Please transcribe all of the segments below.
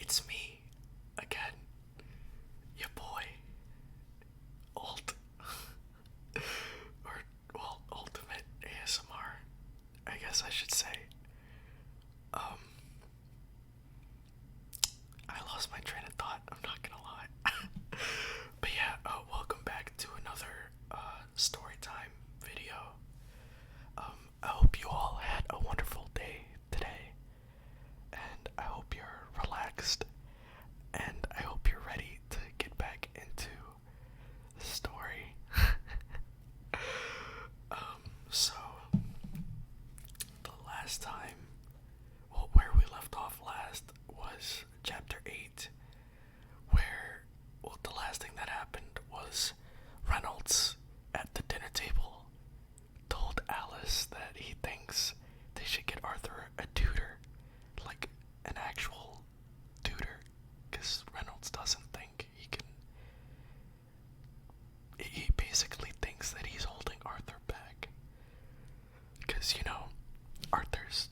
It's me again, your boy, Alt, or well, Ultimate ASMR, I guess I should say. Um, I lost my train of thought. I'm not gonna lie, but yeah, welcome back to another story time video. I hope you all had a wonderful day today, and I hope you're relaxed, and I hope you're ready to get back into the story. So the last time, well, where we left off last was chapter 8, where, well, the last thing that happened was Reynolds at the dinner table told Alice that he thinks they should get Arthur a tutor, like an actual tutor, because Reynolds doesn't think he can. He basically thinks that he's holding Arthur back, because, Arthur's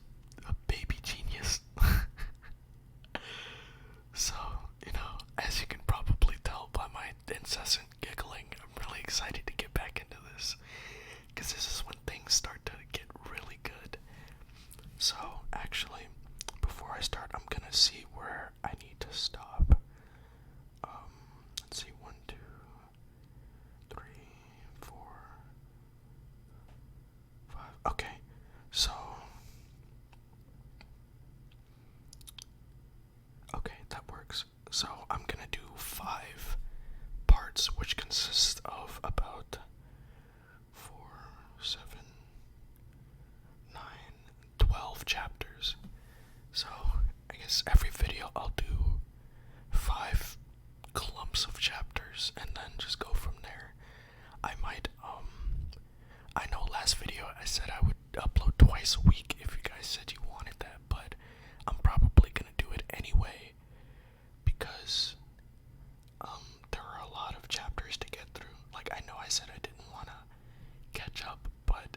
a baby genius. So, as you can probably tell by my incessant giggling, I'm really excited to get back into this, because this is when things start to get really good. So, actually, before I start, I'm gonna see where I need to stop. Let's see, 1, 2, 3, 4, 5. Okay, so okay, that works. So I'm gonna do 5 parts, which consist of about 4, 7, 9, 12 chapters. So I guess every video I'll do 5 clumps of chapters and then just go from there. I might, I know last video I said I would upload twice a week if you guys said you wanted that, but I'm probably gonna do it anyway because there are a lot of chapters to get through. Like, I know I said I didn't wanna catch up, but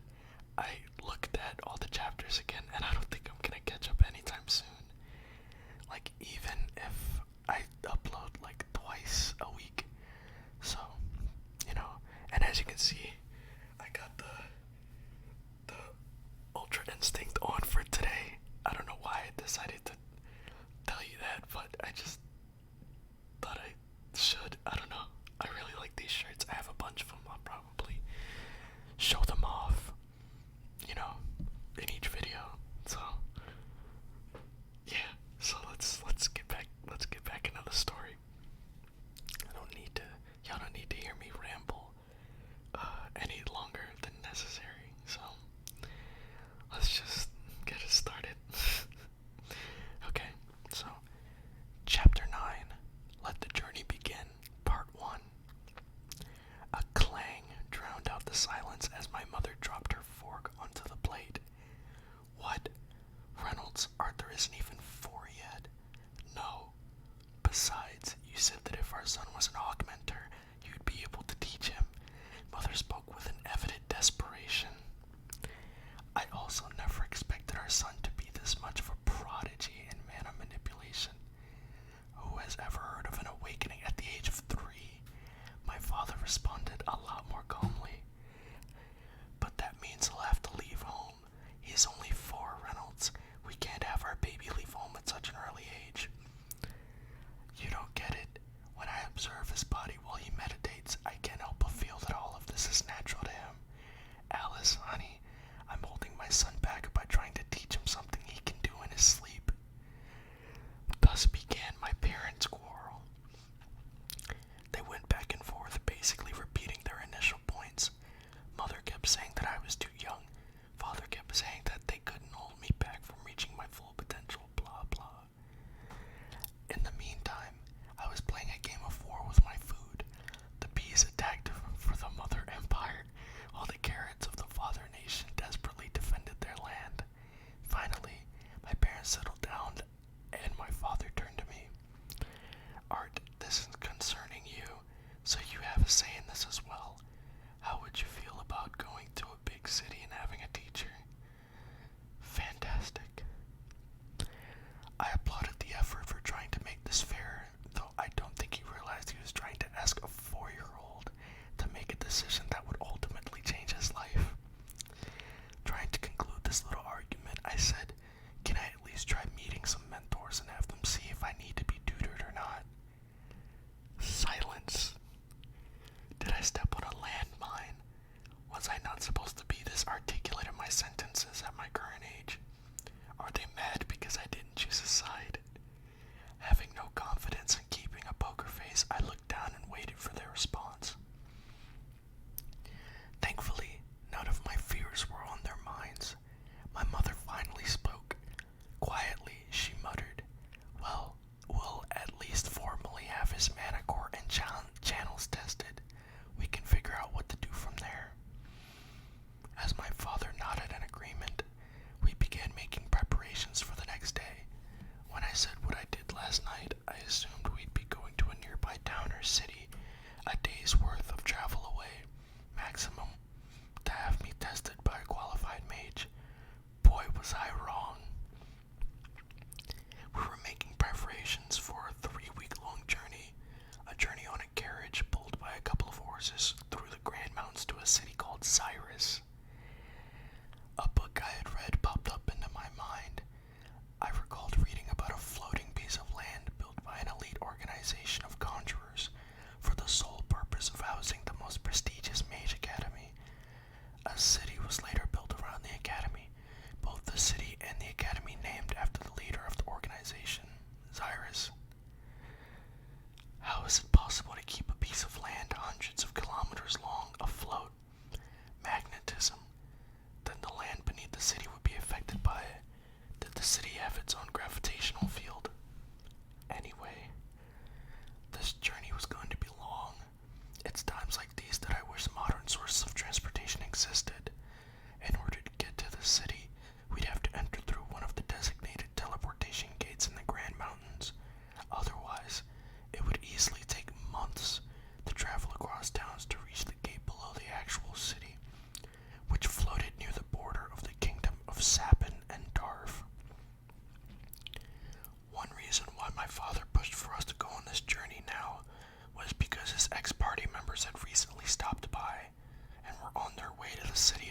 I looked at all the chapters again and I don't think I'm gonna catch up anytime soon. Like, even if I upload like twice a week. So, and as you can see, I got the Ultra Instinct on for today. I don't know why I decided to tell you that, but I just thought I should. I don't know. I really like these shirts. I have a bunch of them. I'll probably show them off, in each video. So yeah. So let's get back. Let's get back into the story. Y'all don't need to hear me ramble any longer than necessary. So let's just get it started. Okay, so chapter 9, Let the Journey Begin, part 1. A clang drowned out the silence as my mother dropped her fork onto the plate. What? Reynolds, Arthur isn't even 4 yet. No. Besides, you said that if our son was an augmenter, you'd be able to teach him. Mother spoke with an evident desperation. I also never expected our son to be this much of a prodigy in mana manipulation. Who has ever heard of an awakening at the age of 3? My father responded a lot more calmly. But that means he'll have to leave home. He's only 4, Reynolds. We can't have our baby leave home at such an early age. You don't get it. When I observe his body while he meditates, I can't help but feel that all of this is natural to him. Alice, honey, I'm holding my son back by trying to teach him something he can do in his sleep. Thus began my parents' quarrel. They went back and forth, basically repeating their initial points. Mother kept saying that I was too young. Father kept saying that they couldn't hold me back from reaching my full potential, blah blah. In the meantime, I was playing a game of war with my food. The bees attacked for the Mother Empire, while the carrots of the Father Nation desperately defended their land. Finally, my parents settled down, and my father turned to me. Art, this is concerning you, so you have a say in this as well. How would you feel about going to a big city and having a teacher? Fantastic.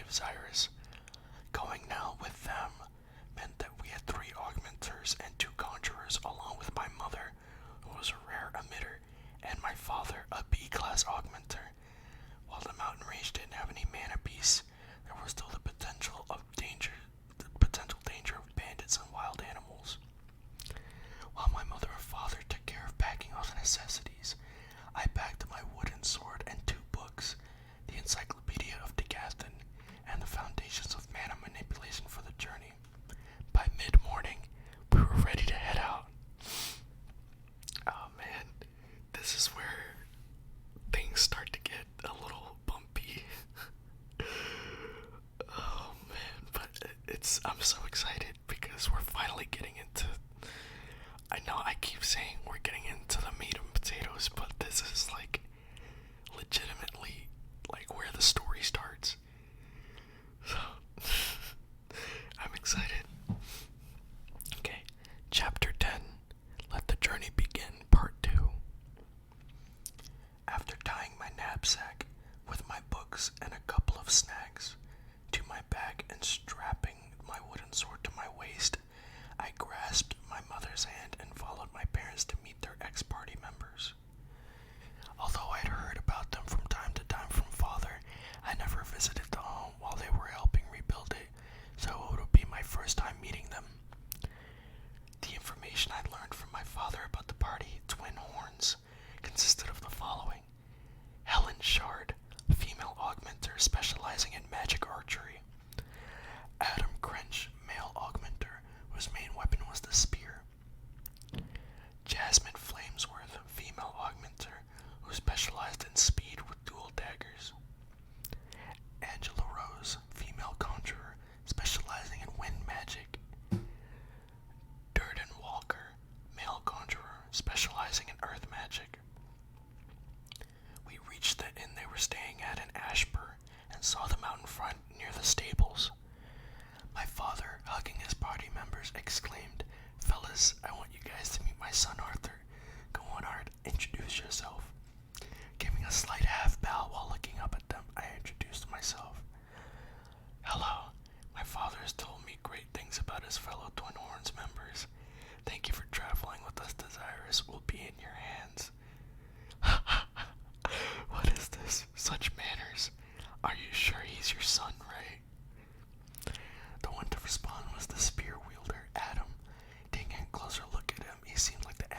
of Xyrus. Going now with them meant that we had 3 augmenters and 2 conjurers, along with my mother, who was a rare emitter, and my father, a B-class augmenter. While the mountain range didn't have any mana beasts, there was still the potential danger of bandits and wild animals. While my mother and father took care of packing all the necessities, I packed my wooden sword and 2 books, the Encyclopedia of Degathan and the Foundations of Mana Manipulation for the journey. By mid-morning, we were ready to head out. Oh man, this is where things start to get a little bumpy. Oh man, but I'm so excited because we're finally getting into, I know I keep saying we're getting into the meat and potatoes, but this is like legitimately like where the story starts. So I'm excited. Okay, chapter 10, Let the Journey Begin, part 2. After tying my knapsack with my books and a couple of snacks to my back and strapping my wooden sword to my waist, I grasped my mother's hand and followed my parents to meet their ex-party members. Although I'd heard about them from time to time from father, I never visited the home while they were helping rebuild it, so it would be my first time meeting them. The information I'd learned from my father about the party, Twin Horns, consisted of the following. Helen Shard, female augmenter specializing in magic archery. Adam Crench, male augmenter, whose main weapon was the spear. Jasmine Flamesworth, female augmenter, who specialized in speed with dual daggers. Angela Rose, female conjurer, specializing in wind magic. Durden Walker, male conjurer, specializing in earth magic. We reached the inn they were staying at in Ashburn and saw them out in front near the stables. My father, hugging his party members, exclaimed, "Fellas, I want you guys to meet my son Arthur. Go on, Art, introduce yourself." Giving a slight half bow while looking up at them, I introduced myself. "Hello, my father has told me great things about his fellow Twin Horns members. Thank you for traveling with us to Xyrus. Will be in your hands." What is this? Such manners. Are you sure he's your son, right? The one to respond was the spear wielder, Adam. Taking a closer look at him, he seemed like the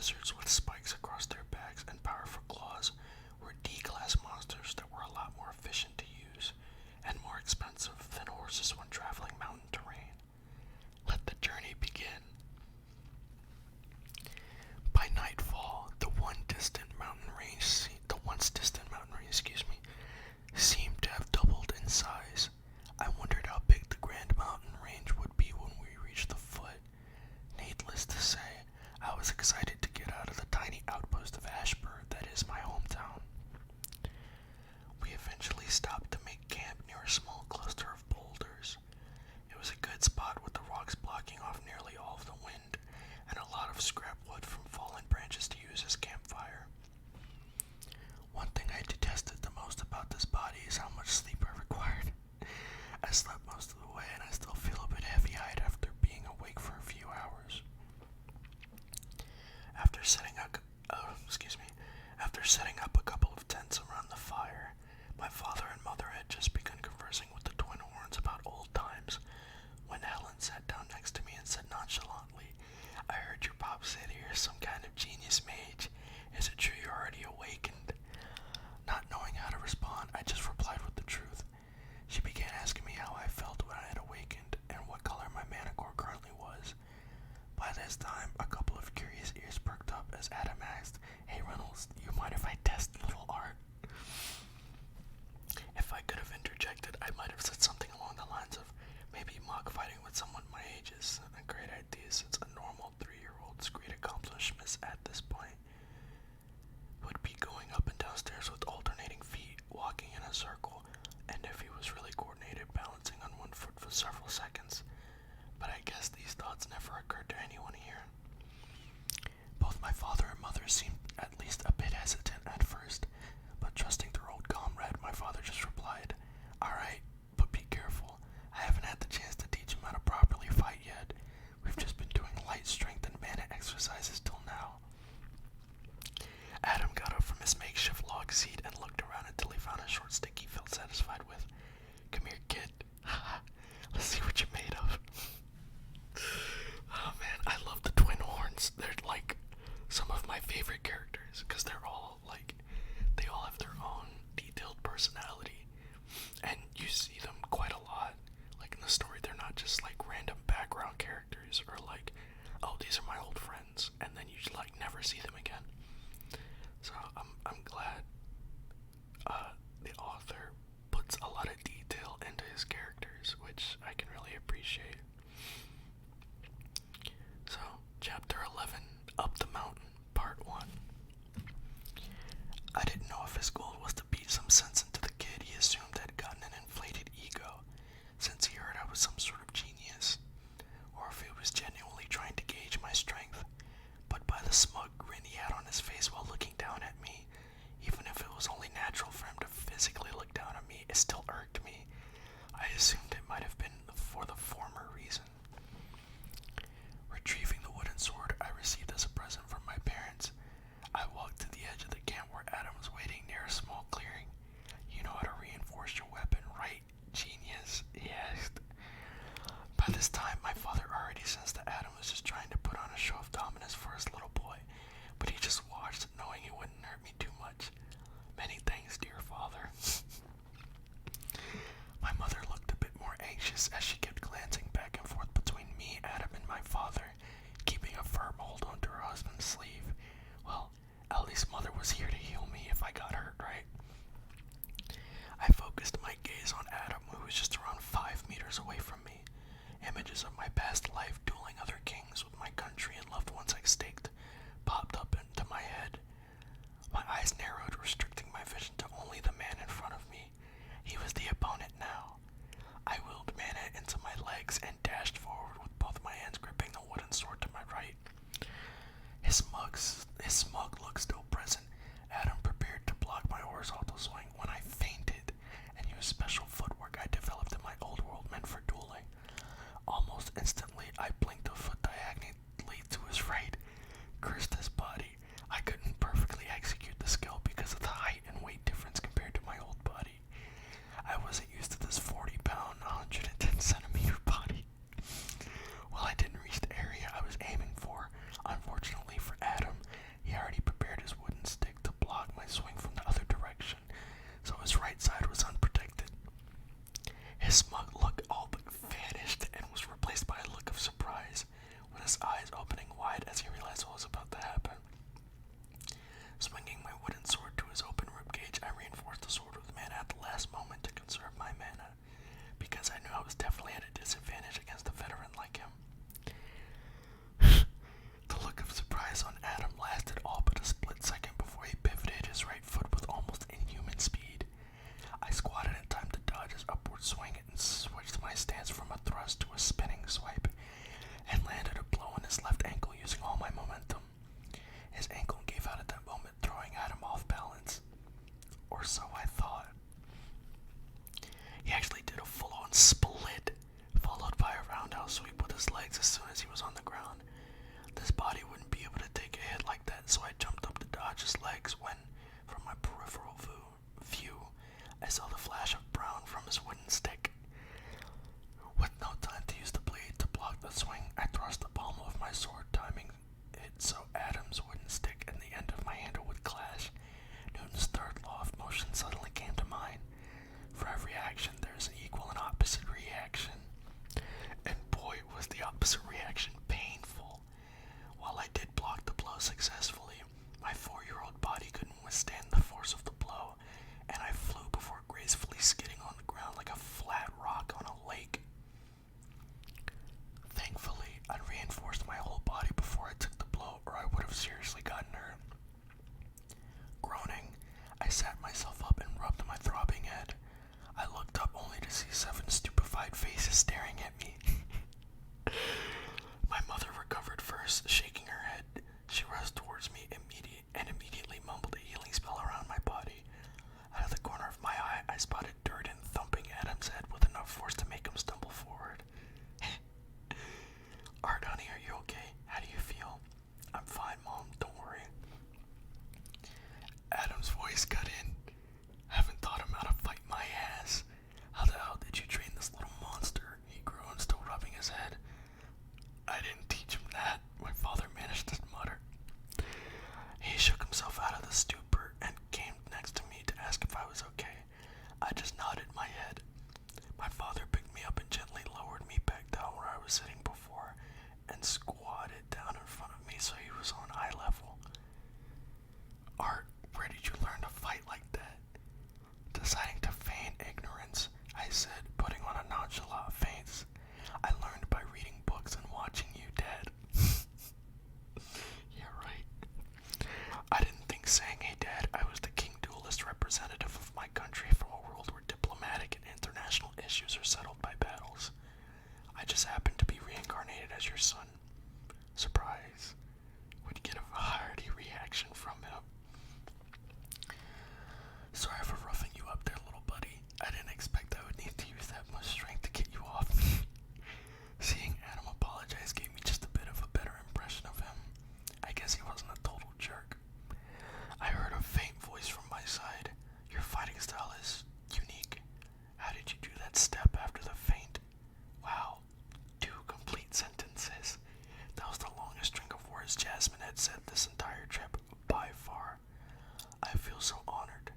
lizards with spikes across their backs and powerful claws were D-class monsters that were a lot more efficient to use and more expensive than horses when traveling mountain terrain. Let the journey begin. By nightfall, the once distant mountain range, seemed to have doubled in size. I wondered how big the Grand Mountain Range would be when we reached the foot. Needless to say, I was excited to get out of the tiny outpost of Ashburn that is my hometown. We eventually stopped to make camp near a small cluster of boulders. It was a good spot with the rocks blocking off nearly all of the wind and a lot of scrap wood from fallen branches to use as campfire. One thing I detested the most about this body is how much sleep I required. I slept most of the way and I still feel a bit heavy-eyed after being awake for a few hours. After setting up a couple of tents around the fire, my father and mother had just begun conversing with the twin horns about old times when Helen sat down next to me and said nonchalantly, "I heard your pop say that you're some kind of genius mage. Is it true you're already awakened?" Not knowing how to respond, I just replied with the truth. She began asking me how I felt when I had awakened and what color my manicore currently was. By this time, a couple of curious ears perked up as Adam asked, "Hey Reynolds, you mind if I test a little art?" If I could have interjected, I might have said something along the lines of, "Maybe mock fighting with someone my age is a great idea since a normal 3-year-old's great accomplishments at this point would be going up and downstairs with alternating feet, walking in a circle, and if he was really coordinated, balancing on one foot for several seconds." But I guess these thoughts never occurred to anyone here. Both my father and mother seemed at least a bit hesitant at first, but trusting their old comrade, my father just replied, "Alright, but be careful. I haven't had the chance to teach him how to properly fight yet. We've just been doing light strength and mana exercises till now." Adam got up from his makeshift log seat and looked around until he found a short stick he felt satisfied with. "Come here, kid. Let's see what you're made of." Oh man, I love the twin horns. They're like some of my favorite characters because they all have their own detailed personality, and you see them quite a lot. Like in the story, they're not just like random background characters or like, "Oh, these are my old friends," and then you like never see them again. So I'm glad the author puts a lot of detail into his characters, which I can really appreciate. So, Chapter 11, Up the Mountain, Part 1. I didn't know if his goal was to beat some sense into the kid he assumed had gotten an inflated ego, since he heard I was some sort of genius, or if he was genuinely trying to gauge my strength. But by the smug grin he had on his face while looking down at me, even if it was only natural for him to physically look down at me, it still irked me. I assumed it might have been for the former reason. Retrieving the wooden sword I received as a present from my parents, I walked to the edge of the camp where Adam was waiting near a small clearing. "You know how to reinforce your weapon, right, genius?" he asked. By this time, my father already sensed that Adam was just trying to put on a show of dominance for his little boy, but he just watched, knowing he wouldn't hurt me too much. "Many thanks, dear father." My mother looked a bit more anxious as she kept glancing back and forth between me, Adam, and my father, keeping a firm hold onto her husband's sleeve. Well, at least mother was here to heal me if I got hurt, right? I focused my gaze on Adam, who was just around 5 meters away from me. Images of my past life dueling other kings with my country and loved ones extinct popped up into my head. My eyes narrowed, restricting my vision to only the man in front of me. He was the opponent now. I willed mana into my legs and dashed forward with both my hands gripping the wooden sword to my right. His smug look still present, Adam prepared to block my horizontal swing when I feinted and used special footwork I developed in my old world meant for dueling. Almost instantly, I blinked a foot diagonally to his right, cursed his body. I couldn't perfectly execute the skill because of the height and weight difference compared to my old body. I wasn't used to this 40-pound, 110-centimeter body. While I didn't reach the area I was aiming for, unfortunately for Adam, legs as soon as he was on the ground. This body wouldn't be able to take a hit like that, so I jumped up to dodge his legs when, from my peripheral view, I saw the flash of brown from his wooden stick. With no time to use the blade to block the swing, I thrust the palm of my sword, timing it so Adam's wooden stick and the end of my handle would clash. Newton's third law of motion suddenly came to mind. For every action, there is an equal and opposite reaction. And boy, was the opposite reaction painful. While I did block the blow successfully, my 4-year-old body couldn't withstand the force of the blow, and I flew before gracefully skidding on the ground like a flat rock on a lake. Thankfully, I reinforced my whole body before I took the blow, or I would have seriously gotten hurt. Groaning, I sat myself up and rubbed my throbbing head. I looked up only to see 7 stupefied faces staring at me. My mother recovered first, shaking her head. She rushed towards me and immediately mumbled a healing spell around my body. Out of the corner of my eye, I spotted Durden thumping Adam's head with enough force to make him stumble forward. Art, honey, are you okay? How do you feel? I'm fine, Mom. Don't worry. Adam's voice cut in. Haven't taught him how to fight my ass. How the hell did you train this little monster? He groaned, still rubbing his head. I didn't teach him that, my father managed to mutter. He shook himself out of the stupor and came next to me to ask if I was okay. I just nodded my head. My father picked me up and gently lowered me back down where I was sitting before and squatted down in front of me so he was on eye level. Art, where did you learn to fight like that? Deciding to feign ignorance, I said, putting on a nonchalant face. I learned by reading books and watching you, Dad. Yeah, right. I didn't think saying, hey, Dad, I was the king duelist representative of my country from a world where diplomatic and international issues are settled by battles. I just happened to be reincarnated as your son. Surprise. Would get a hearty reaction from him. Sorry for roughing you up there, little buddy. I didn't expect I would need to use that much strength to get you off me. Seeing Adam apologize gave me just a bit of a better impression of him. I guess he wasn't a total jerk. I heard a faint voice from my side. Your fighting style is unique. How did you do that step after the feint? Wow. 2 complete sentences. That was the longest string of words Jasmine had said this entire trip, by far. I feel so honored.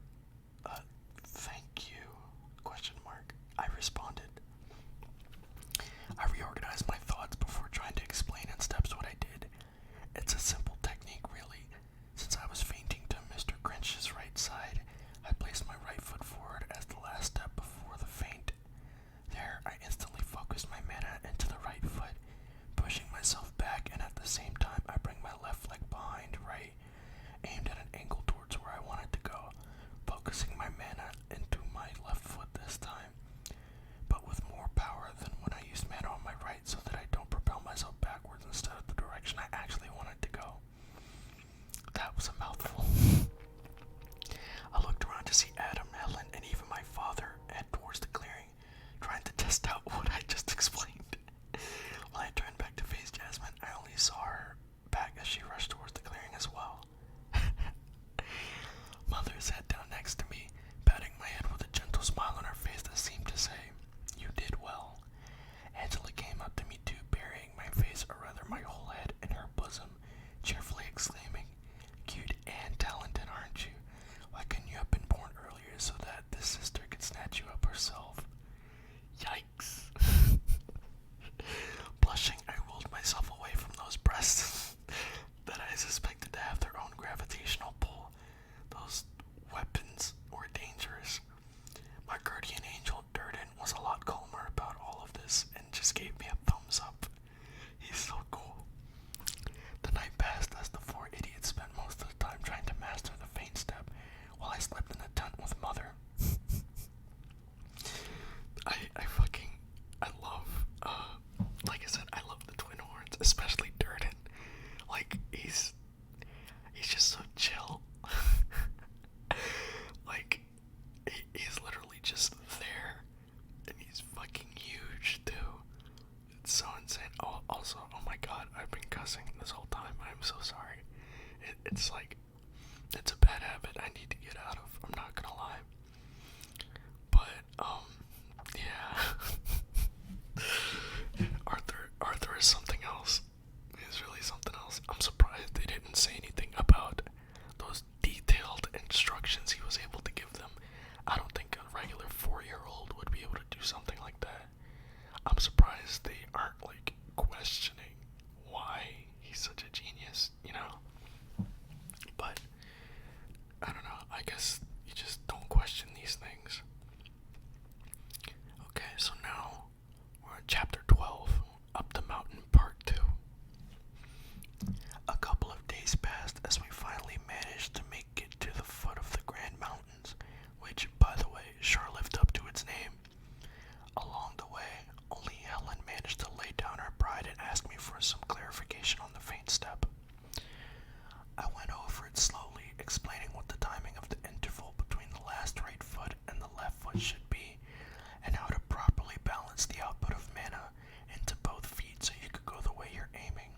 I'm surprised they aren't like questioning why he's such a genius, you know? But I don't know, I guess you just don't question these things. Okay, so now we're on chapter 12, Up the Mountain Part 2. A couple of days passed as we finally managed to make it to the foot of the Grand Mountains, which, by the way, sure lived up to its name. Along the way, only Helen managed to lay down her pride and ask me for some clarification on the faint step. I went over it slowly, explaining what the timing of the interval between the last right foot and the left foot should be, and how to properly balance the output of mana into both feet so you could go the way you're aiming.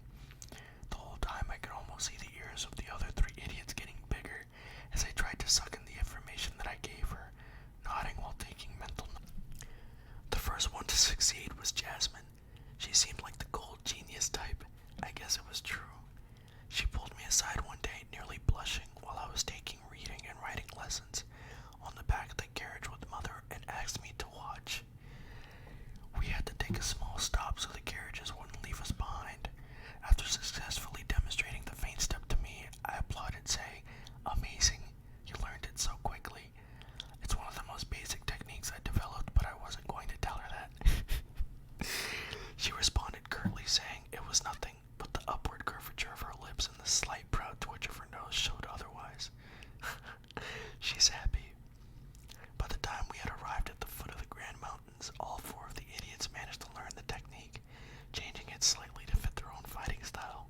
The whole time I could almost see the ears of the other three idiots getting bigger as they tried to suck in the information that I gave her, nodding while taking mental notes. The first one to succeed was Jasmine. She seemed like the cold genius type. I guess it was true. She pulled me aside one day, nearly blushing, while I was taking reading and writing lessons on the back of the carriage with Mother, and asked me to watch. We had to take a small stop so the carriages wouldn't leave us behind. After successfully demonstrating the faint step to me, I applauded, saying, "Amazing, you learned it so quickly. It's one of the most basic techniques I developed, but I wasn't going to tell her that." She responded curtly, saying it was nothing, but the upward curvature of her lips and the slight proud twitch of her nose showed otherwise. She's happy. By the time we had arrived at the foot of the Grand Mountains, all four of the idiots managed to learn the technique, changing it slightly to fit their own fighting style.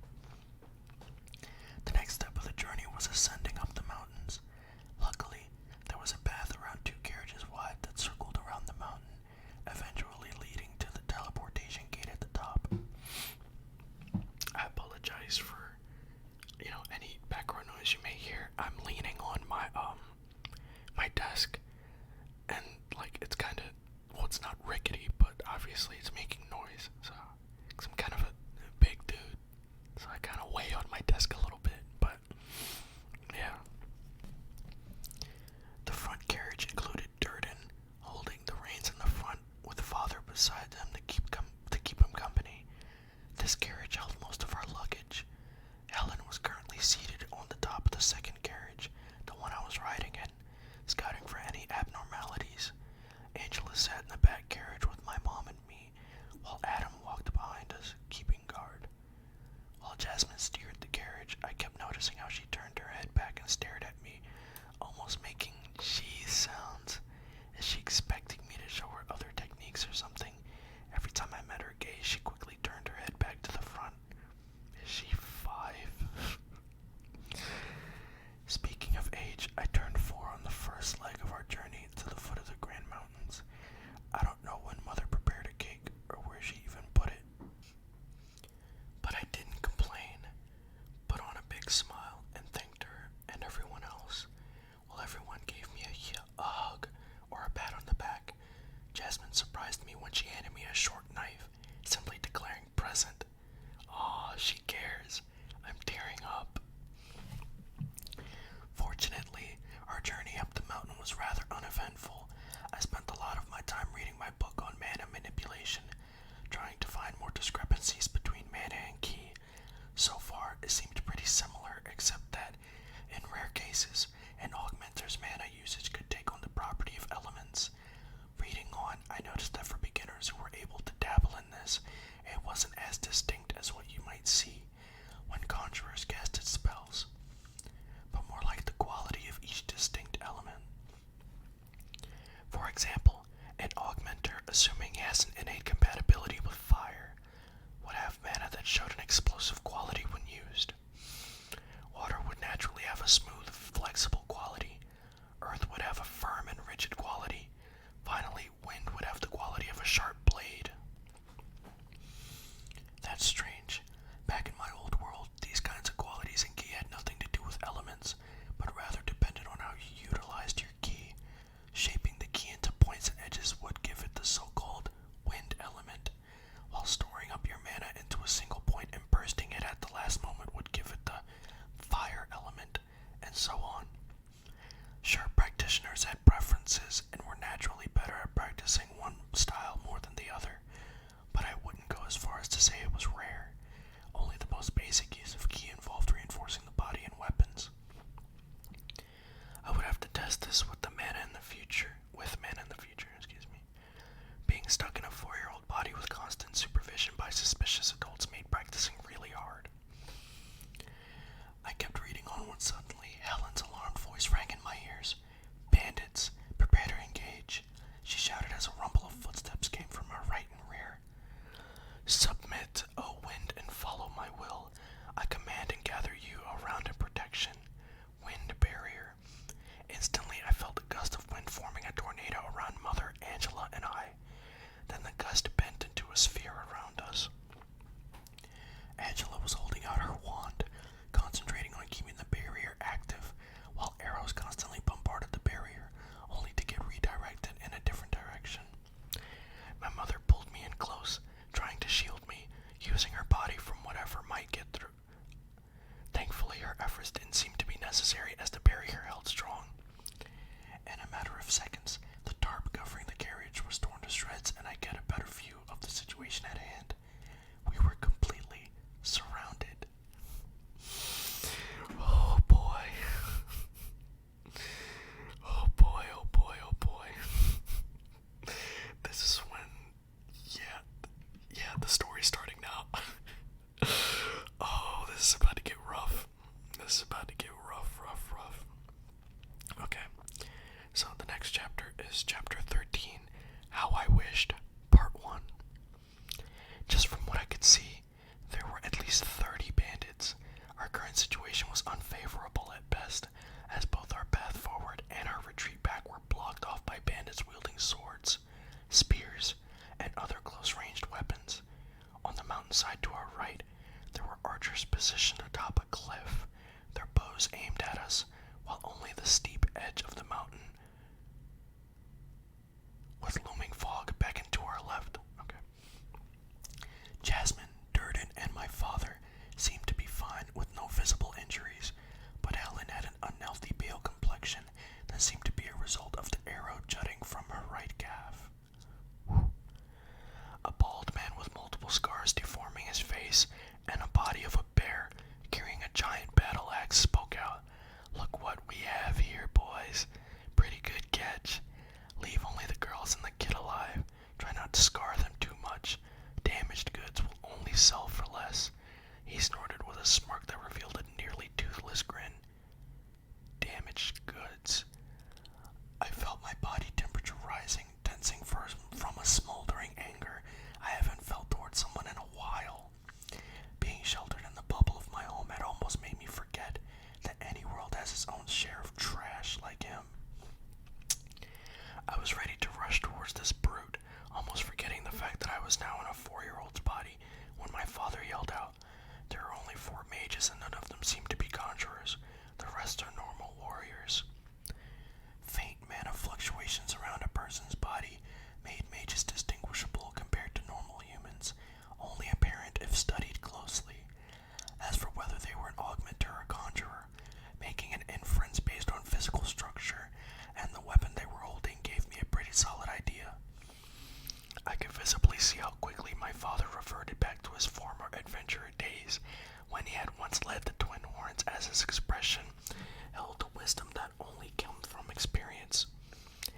to say it was rare. Only the most basic use of ki involved reinforcing the body and weapons. I would have to test this with mana in the future, Being stuck in a 4-year-old body with constant supervision by suspicious adults made practicing really hard. I kept reading on when suddenly Helen's alarmed voice rang in my ears. Bandits, prepare to engage, she shouted as a rumble of footsteps came from her right and rear. Submit, O wind, and follow my will. I command and gather you around in protection. Wind barrier. Instantly I felt a gust of wind forming a tornado around Mother, Angela, and I. Then the gust bent into a sphere around us. Angela was holding out her wand, concentrating on keeping the barrier active, while arrows constantly bombarded the barrier, only to get redirected in a different direction. My mother pulled me in close, trying to shield me, using her body from whatever might get through. Thankfully, her efforts didn't seem to be necessary as the barrier held strong. In a matter of seconds, the tarp covering the carriage was torn to shreds and I get a better view of the situation at hand. We were completely surrounded. Oh boy. Oh boy, oh boy, oh boy. This is when, the story's starting now. Oh, this is about to get rough. Rough. Okay, so the next chapter is chapter 13, How I Wished, part 1. Just from what I could see, there were at least 30 bandits. Our current situation was unfavorable at best, as both our path forward and our retreat back were blocked off by bandits wielding swords, spears, and other close-ranged weapons. On the mountainside to our right, there were archers positioned atop a cliff, their bows aimed at us, while only the steep edge of the mountain with looming fog beckoned to our left. Jasmine, Durden, and my father seemed to be fine with no visible injuries, but Helen had an unhealthy pale complexion that seemed to be a result of the arrow jutting from her right calf. A bald man with multiple scars deforming his face and a body of a bear carrying a giant battle axe spoke out. Look what we have here, boys. Pretty good catch. Leave only the girls and the kid alive. Try not to scar them too much. Damaged goods will only sell for less. He snorted with a smirk that revealed a nearly toothless grin. Damaged goods. I felt my body temperature rising, tensing from a smoldering anger I haven't felt towards someone in a while. Being sheltered in the bubble of my home had almost made me forget that any world has its own share of trash like him. I was ready to rush towards this brute, almost forgetting the fact that I was now in a 4-year-old's body, when my father yelled out, "There are only 4 mages and none of them seem to be conjurers. The rest are normal warriors." Faint mana fluctuations around a person's body made mages distinguishable compared to normal humans, only apparent if studied closely. As for whether they were an augmenter or a conjurer, making an inference based on physical structure and the weapon they were holding gave me a pretty solid idea. I could visibly see how quickly my father reverted back to his former adventurer days, when he had once led the Twin Horns, as his expression held a wisdom that only came from experience.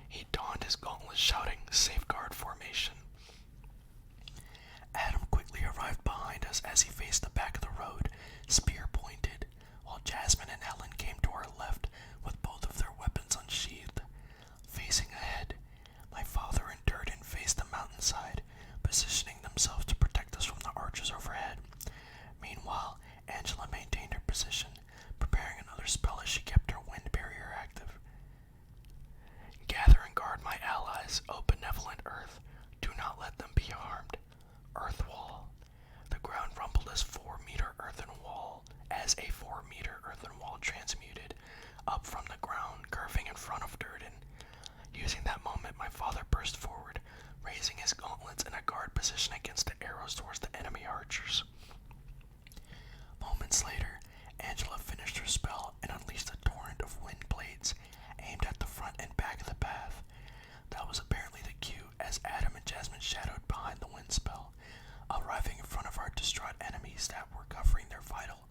He donned his gauntlets, shouting, "Safeguard formation." Adam quickly arrived behind us as he faced the back of the road, spear pointed, while Jasmine and Helen came to our left with both of their weapons unsheathed. Facing ahead, my father and Durden faced the mountainside, positioning themselves to protect us from the archers overhead. Meanwhile, Angela maintained her position, preparing another spell as she kept her wind barrier active. Gather and guard my allies, O benevolent earth. Do not let them be harmed. Earth wall. The ground rumbled as a 4-meter earthen wall transmuted up from the ground, curving in front of Durden. Using that moment, my father burst forward, raising his gauntlets in a guard position against the arrows towards the enemy archers. Moments later, Angela finished her spell and unleashed a torrent of wind blades aimed at the front and back of the path. That was apparently the cue, as Adam and Jasmine shadowed behind the wind spell, arriving in front of distraught enemies that were covering their vital.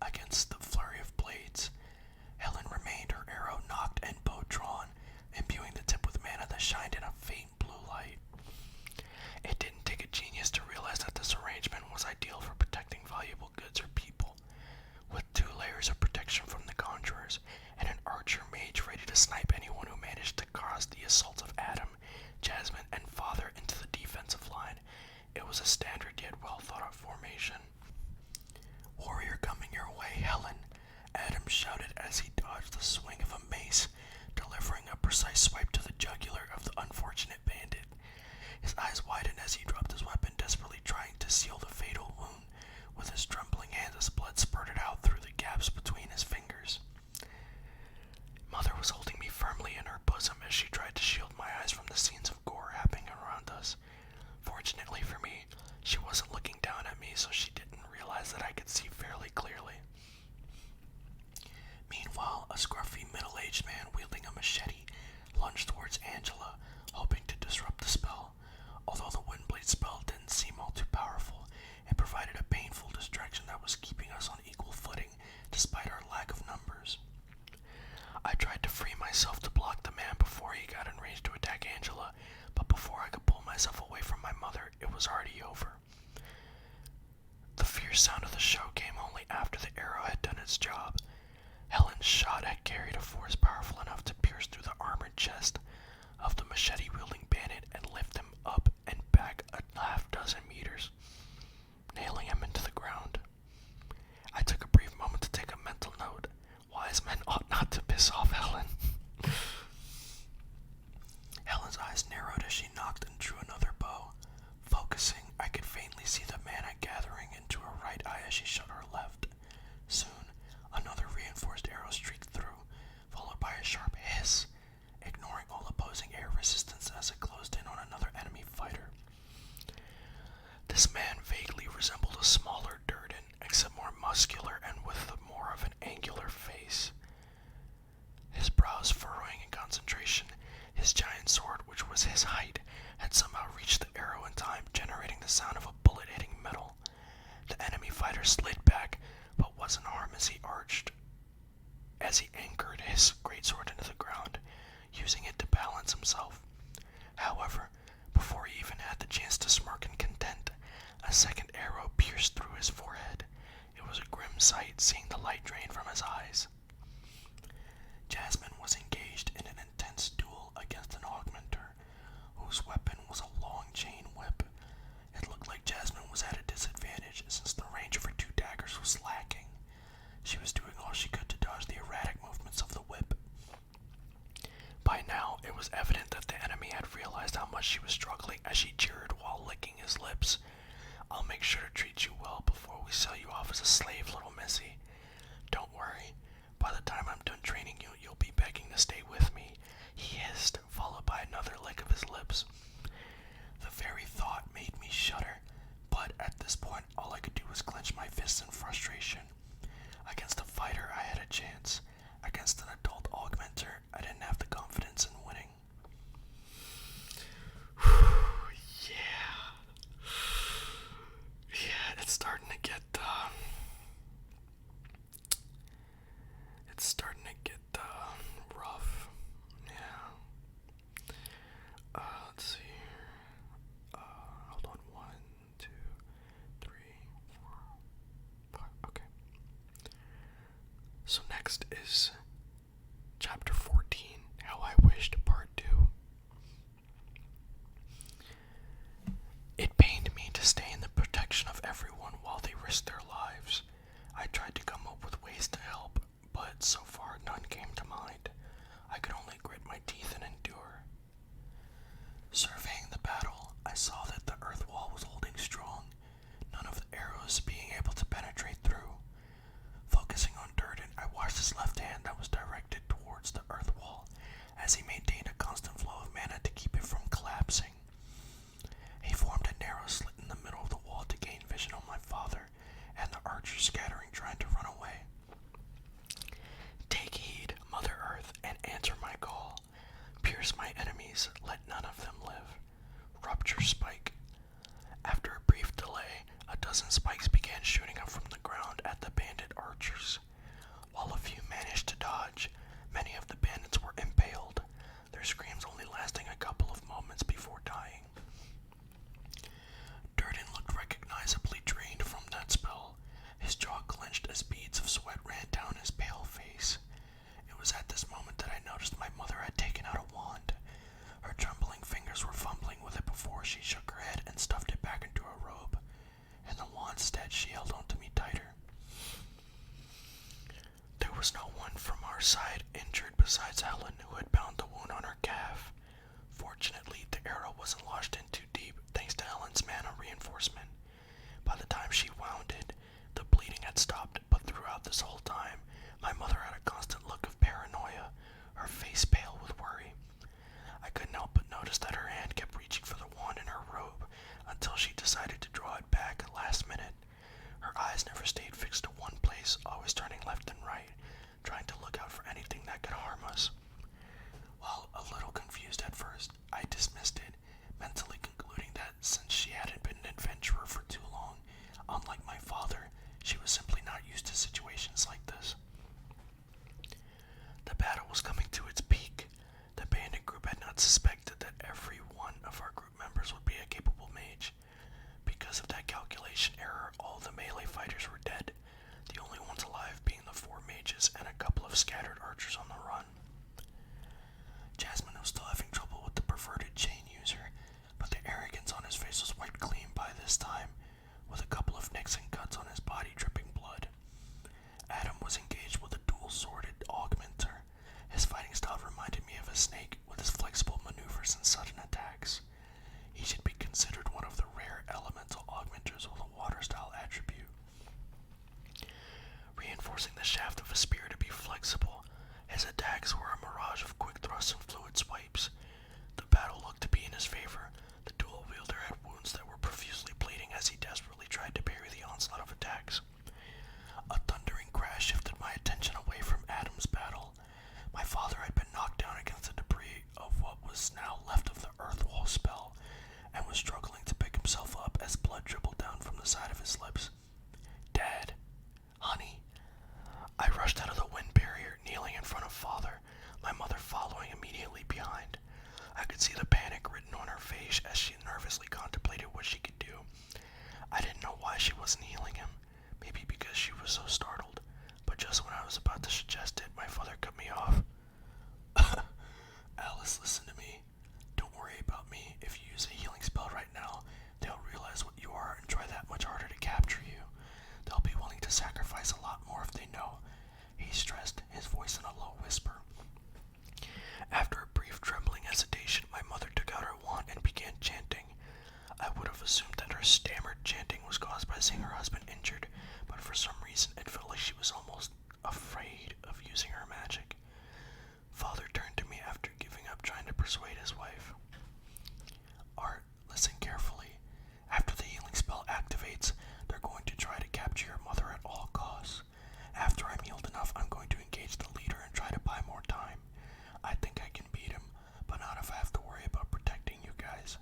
Against the flurry of blades, Helen remained, her arrow nocked and bow drawn, imbuing the tip with mana that shined in a faint blue light. It didn't take a genius to realize that this arrangement was ideal for protecting valuable goods or people. With 2 layers of protection from the conjurers, and an archer mage ready to snipe anyone who managed to cause the assaults of Adam, Jasmine, and Father into the defensive line, it was a standard yet well thought out formation. "Warrior coming your way, Helen," Adam shouted as he dodged the swing of a mace, delivering a precise swipe to the jugular of the unfortunate bandit. His eyes widened as he dropped his weapon, desperately trying to seal the fatal wound. With his trembling hands, as blood spurted out through the gaps between his fingers. Mother was holding me firmly in her bosom as she tried to shield my eyes from the scenes of gore happening around us. Fortunately for me, she wasn't looking down at me, so she didn't realize that I could see fairly clearly. Meanwhile, a scruffy middle-aged man wielding a machete lunged towards Angela, hoping to disrupt the spell. Although the Windblade spell didn't seem all too powerful, it provided a painful distraction that was keeping us on equal footing despite our lack of numbers. I tried to free myself to block the man before he got in range to attack Angela, but before I could pull myself away from my mother, it was already over. The fierce sound of the show came only after the arrow had done its job. Helen's shot had carried a force powerful enough to pierce through the armored chest of the machete-wielding bandit and lift him up and back a half-dozen meters, nailing him into the ground. I took a brief moment to take a mental note. Wise men ought not to piss off Helen. Helen's eyes narrowed as she knocked and drew another bow. Focusing, I could faintly see the mana gathering into her right eye as she shut her left. Soon, another reinforced arrow streaked through, followed by a sharp hiss, ignoring all opposing air resistance as it closed in on another enemy fighter. This man vaguely resembled a smaller Durden, except more muscular and with more of an angular face. His brows furrowing in concentration, his giant sword, which was his height, had somehow reached the arrow in time, generating the sound of a bullet hitting metal. The enemy fighter slid back, but wasn't harmed as he anchored his greatsword into the ground, using it to balance himself. However, before he even had the chance to smirk in content, a second arrow pierced through his forehead. It was a grim sight, seeing the light drain from his eyes. Jasmine was engaged in an intense duel against an augmenter, whose weapon was a long chain whip. It looked like Jasmine was at a disadvantage since the range of her 2 daggers was lacking. She was doing all she could to dodge the erratic movements of the whip. By now, it was evident that the enemy had realized how much she was struggling as she jeered while licking his lips. "I'll make sure to treat you well before we sell you off as a slave, little missy. Don't worry. By the time I'm done training you, you'll be begging to stay with me," he hissed, followed by another lick of his lips. The very thought made me shudder, but at this point, all I could do was clench my fists in frustration. Against a fighter, I had a chance. Against an adult augmenter, I didn't have the confidence in winning. Yeah, it's starting to get, rough. Yeah. Let's see here. Hold on. 1, 2, 3, 4, 5. Okay. So next is Chapter 14, of that calculation error, all the melee fighters were dead, the only ones alive being the 4 mages and a couple of scattered archers on the run. Jasmine was still having trouble with the perverted chain user, but the arrogance on his face was wiped clean by this time, with a couple of nicks and cuts on his body dripping blood. Adam was engaged with a dual-sworded augmenter. His fighting style reminded me of a snake with his flexible maneuvers and sudden attacks. He should be considered one of the rare elemental augmenters with a water-style attribute. Reinforcing the shaft of his spear to be flexible, his attacks were a mirage of quick thrusts and fluid swipes. The battle looked to be in his favor. The dual wielder had wounds that were profusely bleeding as he desperately tried to parry the onslaught of attacks. A thundering crash shifted my attention away from Adam's battle. My father had been knocked down against the debris of what was now left of the earth wall spell, and was struggling to pick himself up as blood dribbled down from the side of his lips. Dad. Honey. I rushed out of the wind barrier, kneeling in front of Father, my mother following immediately behind. I could see the panic written on her face as she nervously contemplated what she could do. I didn't know why she wasn't healing him, maybe because she was so startled, but just when I was about to suggest it, my father cut me off. Alice, listen to me. Don't worry about me. If you use a healing spell right now, they'll realize what you are and try that much harder to capture you. They'll be willing to sacrifice a lot more if they know. He stressed, his voice in a low whisper. After a brief trembling hesitation, my mother took out her wand and began chanting. I would have assumed that her stammered chanting was caused by seeing her husband injured, but for some reason it felt like she was almost afraid of using her magic. Father turned to me after giving up trying to persuade his wife. Art, listen carefully. After the healing spell activates, they're going to try to capture your mother at all costs. After I'm healed enough, I'm going to engage the leader and try to buy more time. I think I can beat him, but not if I have to worry about protecting you guys.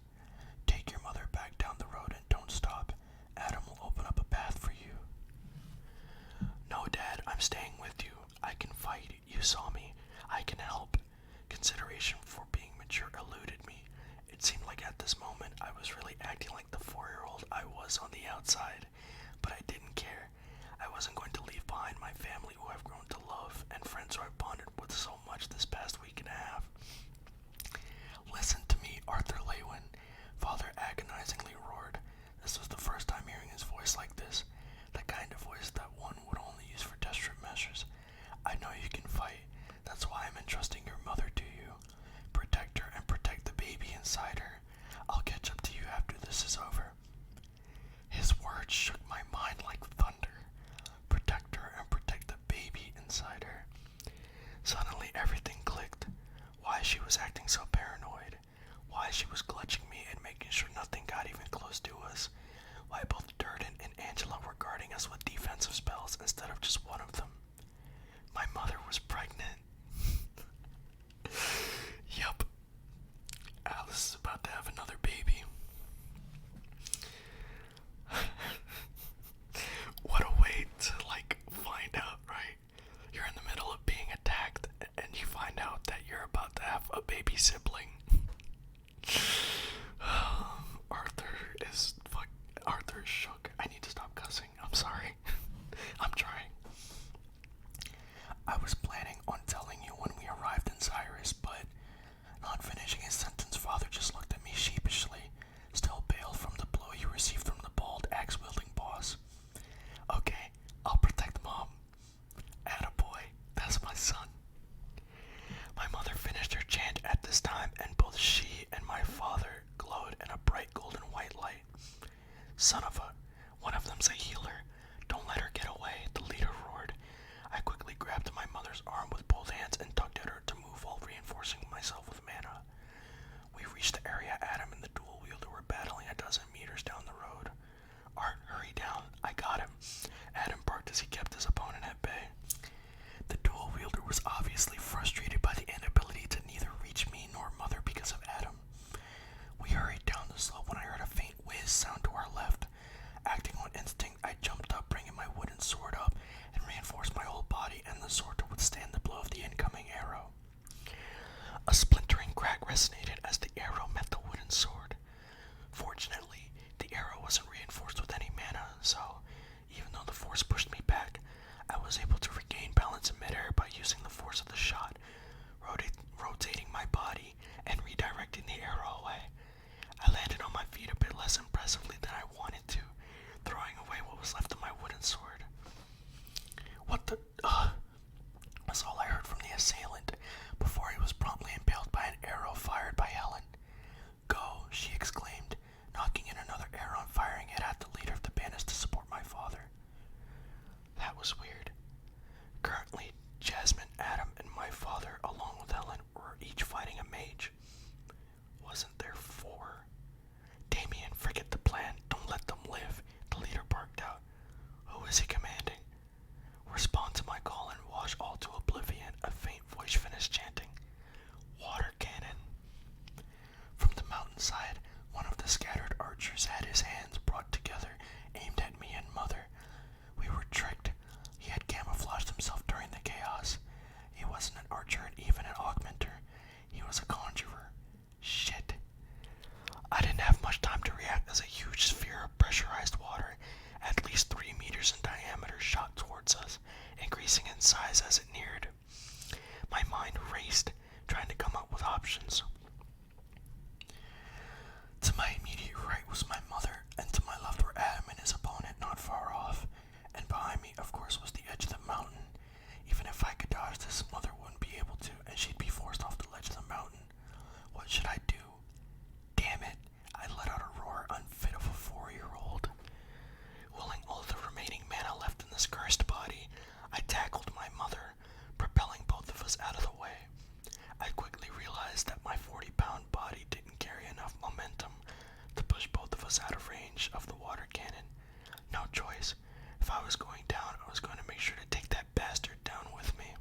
Take your mother back down the road and don't stop. Adam will open up a path for you. No, Dad, I'm staying with you. I can fight. You saw me. I can help. Consideration for being mature eluded me. It seemed like at this moment I was really acting like the 4-year-old I was on the outside, but I didn't care. I wasn't going to leave behind my family who I've grown to love and friends who I've bonded with so much this past week and a half. Listen to me, Arthur Lewin, Father agonizingly roared. This was the first time hearing his voice like this, the kind of voice that one would only use for desperate measures. I know you can fight. That's why I'm entrusting your mother to you. Protect her and protect the baby inside her. I'll catch up to you after this is over. His words shook my mind like thunder. Protect her and protect the baby inside her. Suddenly everything clicked. Why she was acting so paranoid. Why she was clutching me and making sure nothing got even close to us. Why both Durden and Angela were guarding us with defensive spells instead of just one of them. My mother was pregnant. Yup. Alice is about to have another baby. What a way to, find out, right? You're in the middle of being attacked, and you find out that you're about to have a baby sibling. Arthur is shook. I need to stop cussing. I'm sorry. I'm trying. I was planning on telling you when we arrived in Cyrus, but not finishing his sentence, Father just looked at me sheepishly, still pale from the blow he received from the bald, axe-wielding boss. Okay, I'll protect Mom. Attaboy, that's my son. My mother finished her chant at this time, and both she and my father glowed in a bright golden white light. Son of a... One of them's a healer. Don't let her get away, the leader roared. I quickly grabbed my mother's arm with both hands and tugged at her to move while reinforcing myself with mana. We reached the area Adam and the dual wielder were battling a dozen meters down the road. Art, hurry down. I got him. Adam barked as he kept his opponent at bay. The dual wielder was obviously frustrated by the inability to neither reach me nor mother because of Adam. We hurried down the slope when I heard a faint whiz sound to our left. Acting on instinct, I jumped up, bringing my wooden sword up, and reinforced my whole body and the sword to withstand the blow of the incoming arrow. A splintering crack resonated as the arrow met the wooden sword. Fortunately, the arrow this cursed body, I tackled my mother, propelling both of us out of the way. I quickly realized that my 40-pound body didn't carry enough momentum to push both of us out of range of the water cannon. No choice. If I was going down, I was going to make sure to take that bastard down with me.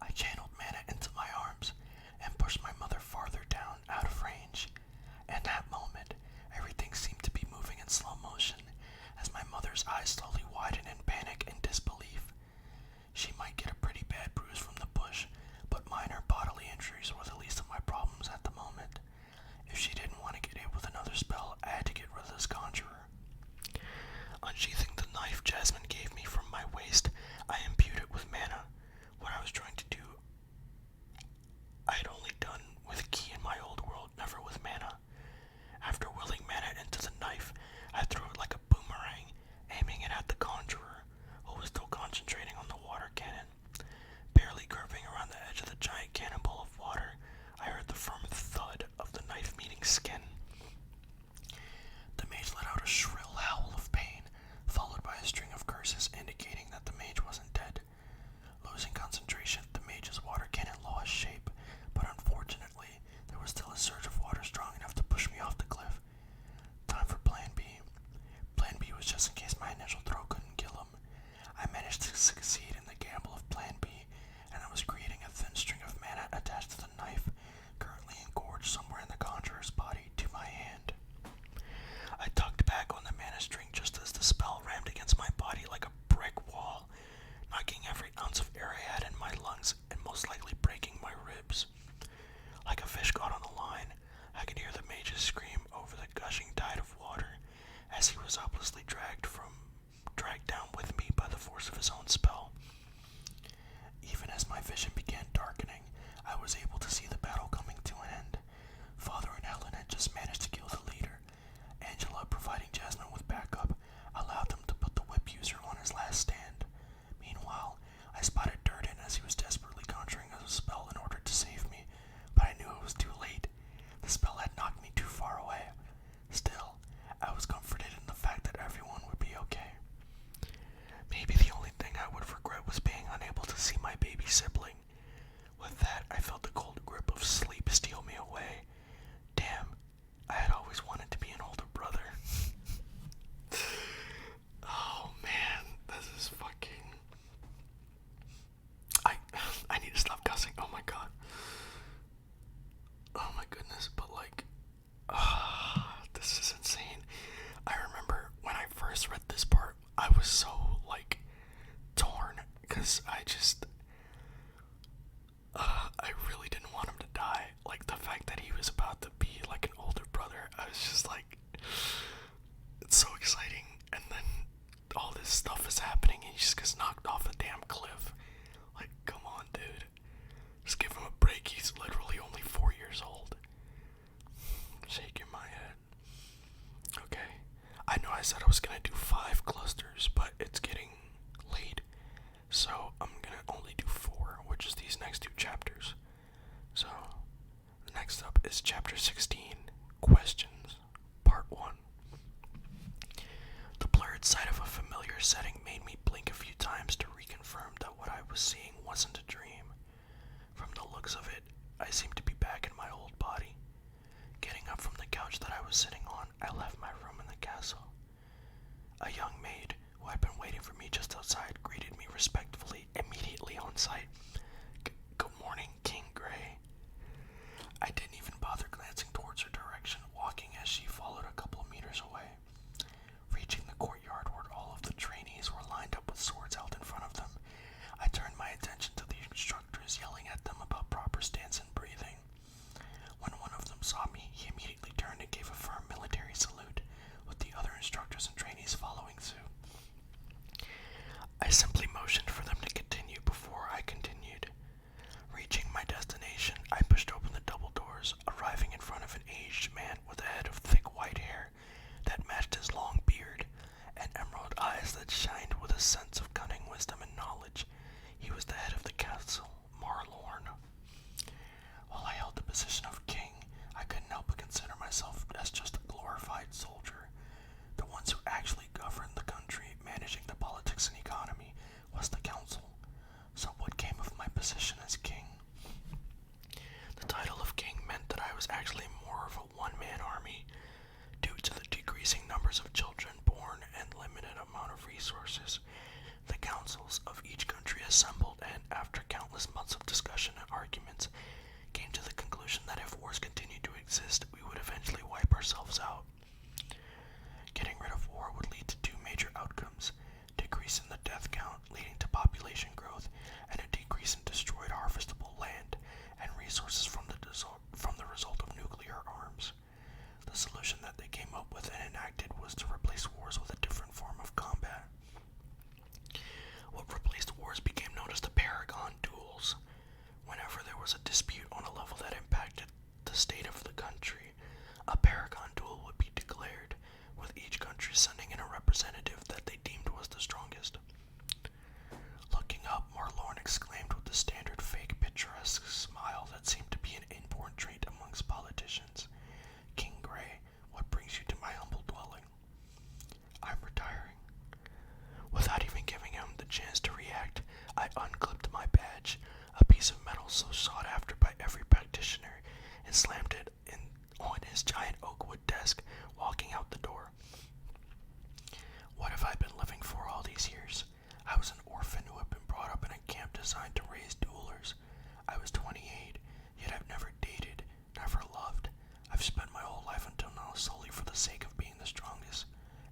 I channeled mana into my arms and pushed my mother farther down, out of range. In that moment, everything seemed to be moving in slow motion, as my mother's eyes slowly widened in panic and disbelief. She might get a pretty bad bruise from the push, but minor bodily injuries were the least of my problems at the moment. If she didn't want to get hit with another spell, I had to get rid of this conjurer. Unsheathing the knife Jasmine gave me from my waist, I imbued it with mana. What I was trying to do, I had only done with ki in my old world, never with mana. After willing mana into the knife, I threw it like a boomerang, aiming it at the conjurer, who was still concentrating on the water cannon. Barely curving around the edge of the giant cannonball of water, I heard the firm thud of the knife meeting skin. The mage let out a shrill howl of pain, followed by a string of curses indicating that the mage wasn't dead. Losing concentration, the mage's water cannon lost shape, but unfortunately, there was still a surge of water strong enough to push me off the cliff. Time for Plan B. Plan B was just in case my initial throw couldn't kill him. I managed to succeed in the gamble of Plan B, and I was creating a thin string of mana attached to the knife, currently engorged somewhere in the conjurer's body, to my hand. I tugged back on the mana string just as the spell rammed against my body like a brick wall, knocking every ounce of air I had in my lungs and most likely breaking my ribs. Like a fish caught on the line, I could hear the mage's scream over the gushing tide of water as he was helplessly dragged down with me by the force of his own spell. Even as my vision began darkening, I was able to see the battle coming to an end. Father and Helen had just managed to kill the leader. Angela, providing Jasmine with backup, allowed them to put the whip user on his last stand. Meanwhile, I spotted Durden as he was desperately conjuring a spell in order to save me, but I knew it was too late. The spell had knocked me too far away. Still, I was comforted in the fact that everyone would be okay. Maybe the only thing I would regret was being unable to see my baby sibling. With that, I felt the cold grip of sleep steal me away. Damn, I had always wanted to be an older brother. Oh man, this is fucking... I need to stop cussing. Oh my god. Oh my goodness, but like... this is insane. I remember when I first read this part, I was so, like, torn, because I really didn't want him to die. Like, the fact that he was about to be, like, an older brother, I was just like, it's so exciting, and then all this stuff is happening, and he just gets knocked off a damn cliff. Like, come on, dude. Just give him a break, he's literally only 4 years old. Shaking my head. Okay, I know I said I was gonna do 5 clusters, but it's getting late, so I'm gonna only do 4, which is these next 2 chapters. So, next up is chapter 16, Questions, part 1. The blurred sight of a familiar setting made me blink a few times to reconfirm that what I was seeing wasn't a dream. From the looks of it, I seemed to be back in my old body. Getting up from the couch that I was sitting on, I left my room in the castle. A young maid, who had been waiting for me just outside, greeted me respectfully immediately on sight. Good morning, King Gray. I didn't even bother glancing towards her direction, walking as she followed a couple of meters away. Reaching the courtyard where all of the trainees were lined up with swords held in front of them, I turned my attention to the instructors yelling at them about proper stance and breathing. When one of them saw me, he immediately turned and gave a firm military salute, with the other instructors and trainees following suit. I simply motioned for them to continue before I continued resources. The councils of each country assembled and, after countless months of discussion and arguments, came to the conclusion that if wars continued to exist, we would eventually wipe ourselves out. Getting rid of war would lead to two major outcomes: decrease in the death count, leading to population growth, and a decrease in destroyed harvestable land and resources from the result of nuclear arms. The solution that they came up with and enacted was to replace wars with a different form of combat. What replaced wars became known as the Paragon Duels. Whenever there was a dispute on a level that impacted the state of the country, a Paragon Duel would be declared, with each country sending in a representative that they deemed was the strongest. Looking up, Marlorn exclaimed with the standard fake picturesque smile that seemed to be an inborn trait amongst politicians. "King Grey, what brings you to my humble dwelling?" "I'm retiring." Without even giving him the chance to react, I unclipped my badge, a piece of metal so sought after by every practitioner, and slammed it on his giant oakwood desk, walking out the door. What have I been living for all these years? I was an orphan who had been brought up in a camp designed to raise duelers. I was 28, yet I've never dated, never loved. I've spent my whole life until now solely for the sake of being the strongest.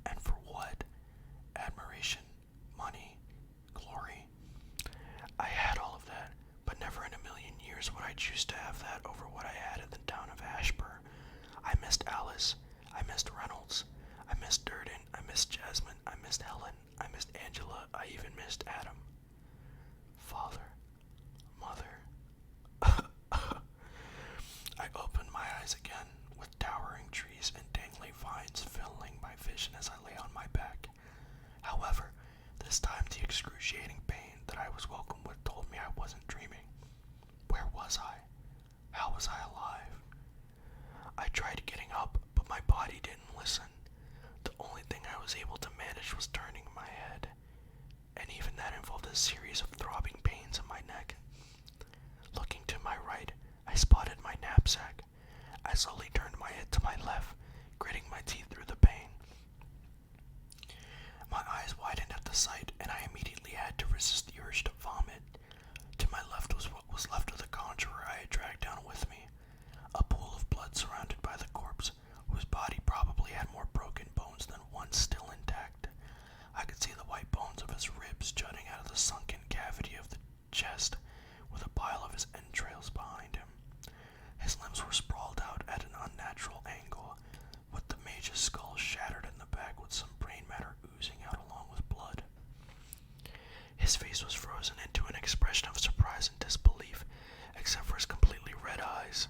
And for what? Admiration, money, glory. I had all of that, but never in a million years would I choose to have that over what I had in the town of Ashburn. I missed Alice. I missed Reynolds. I missed Durden. I missed Jasmine. I missed Helen. I missed Angela. I even missed Adam. Father. Mother. I opened my eyes again, with towering trees and dangling vines filling my vision as I lay on my back. However, this time the excruciating pain that I was welcome with told me I wasn't dreaming. Where was I? How was I alive? I tried getting up, but my body didn't listen. The only thing I was able to manage was turning my head, and even that involved a series of throbbing pains in my neck. Looking to my right, I spotted my knapsack. I slowly turned my head to my left, gritting my teeth through the pain. My eyes widened at the sight, and I immediately had to resist the urge to vomit. To my left was what was left of the conjurer I had dragged down with me, a pool of blood surrounded by the corpse, whose body probably had more broken bones than one still intact. I could see the white bones of his ribs jutting out of the sunken cavity of the chest, with a pile of his entrails behind him. His limbs were sprawled out at an unnatural angle, with the mage's skull shattered in the back with some brain matter oozing out along with blood. His face was frozen into an expression of surprise and disbelief, except for his completely red eyes.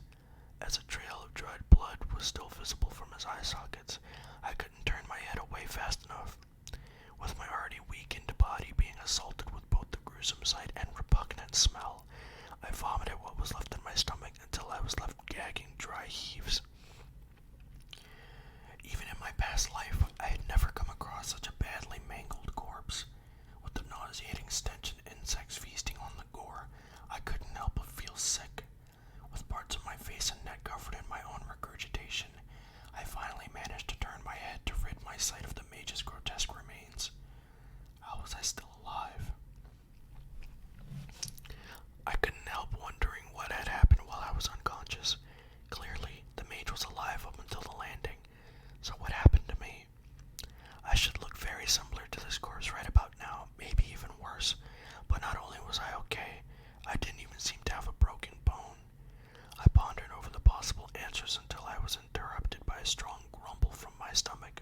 As a trail of dried blood was still visible from his eye sockets, I couldn't turn my head away fast enough. With my already weakened body being assaulted with both the gruesome sight and repugnant smell, I vomited what was left in my stomach until I was left gagging dry heaves. Even in my past life, I had never come across such a badly mangled corpse. With the nauseating stench and insects feasting on the gore, I couldn't help but feel sick. With parts of my face and neck covered in my own regurgitation, I finally managed to turn my head to rid my sight of the mage's grotesque remains. How was I still alive? I couldn't help wondering what had happened while I was unconscious. Clearly, the mage was alive up until the landing, so what happened to me? I should look very similar to this corpse right about now, maybe even worse, but not only was I okay, I didn't even seem to have a broken bone. I pondered over the possible answers until I was interrupted by a strong grumble from my stomach.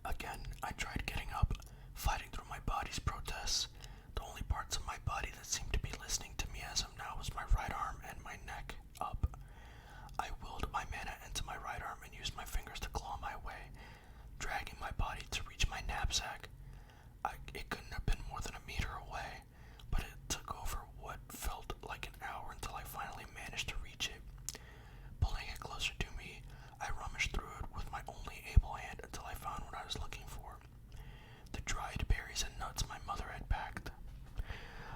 Again, I tried getting up, fighting through my body's protests. The only parts of my body that seemed to be listening to me as of now was my right arm and my neck up. I willed my mana into my right arm and used my fingers to claw my way, dragging my body to reach my knapsack. It couldn't have been more than a meter away, but it took over what felt like an hour until I finally managed to reach it. Pulling it closer to me, I rummaged through it with my only able hand until I found what I was looking for: the dried berries and nuts my mother had packed.